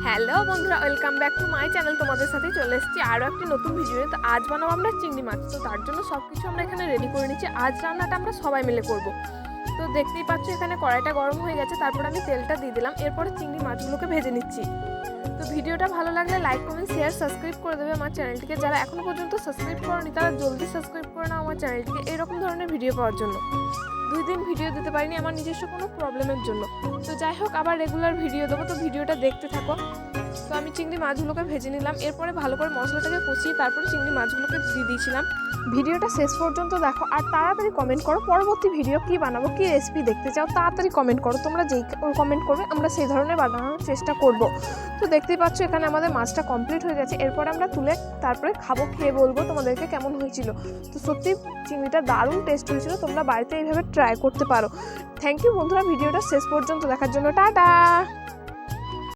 Hello বন্ধুরা, welcome back to my channel. তোমাদের সাথে চলে এসেছি আরও একটি নতুন ভিডিও। তো আজ বানাবো আমরা চিংড়ি মাছ। তো তার জন্য সব কিছু আমরা এখানে রেডি করে নিচ্ছি। আজ রান্নাটা আমরা সবাই মিলে করব। তো দেখতেই পাচ্ছ এখানে কড়াইটা গরম হয়ে গেছে, তারপর আমি তেলটা দিয়ে দিলাম। এরপরে চিংড়ি মাছগুলোকে ভেজে নিচ্ছি। তো ভিডিওটা ভালো লাগলে লাইক, কমেন্ট, শেয়ার, সাবস্ক্রাইব করে দেবে আমার চ্যানেলটিকে। যারা এখনও পর্যন্ত সাবস্ক্রাইব করোনি তারা জলদি সাবস্ক্রাইব করে নাও আমার চ্যানেলটিকে এরকম ধরনের ভিডিও পাওয়ার জন্য। 2 দিন ভিডিও দিতে পারিনি আমার নিজস্ব কোনো প্রবলেমের জন্য। তো যাই হোক, আবার রেগুলার ভিডিও দেবো, তো ভিডিওটা দেখতে থাকো। তো আমি চিংড়ি মাছগুলোকে ভেজে নিলাম। এরপরে ভালো করে মশলাটাকে কষিয়ে তারপরে চিংড়ি মাছগুলোকে দিয়ে দিয়েছিলাম। ভিডিওটা শেষ পর্যন্ত দেখো আর তাড়াতাড়ি কমেন্ট করো পরবর্তী ভিডিও কি বানাবো, কি রেসিপি দেখতে চাও। তাড়াতাড়ি কমেন্ট করো, তোমরা যেই কমেন্ট করবে আমরা সেই ধরনের বানানোর চেষ্টা করব। তো দেখতেই পাচ্ছ এখানে আমাদের মাছটা কমপ্লিট হয়ে গেছে। এরপরে আমরা তুলে তারপরে খাবো, খেয়ে বলবো তোমাদেরকে কেমন হয়েছিল। তো সত্যি চিংড়িটা দারুণ টেস্ট হয়েছিল, তোমরা বাড়িতে এইভাবে ট্রাই করতে পারো। থ্যাংক ইউ বন্ধুরা ভিডিওটা শেষ পর্যন্ত দেখার জন্য। টাটা।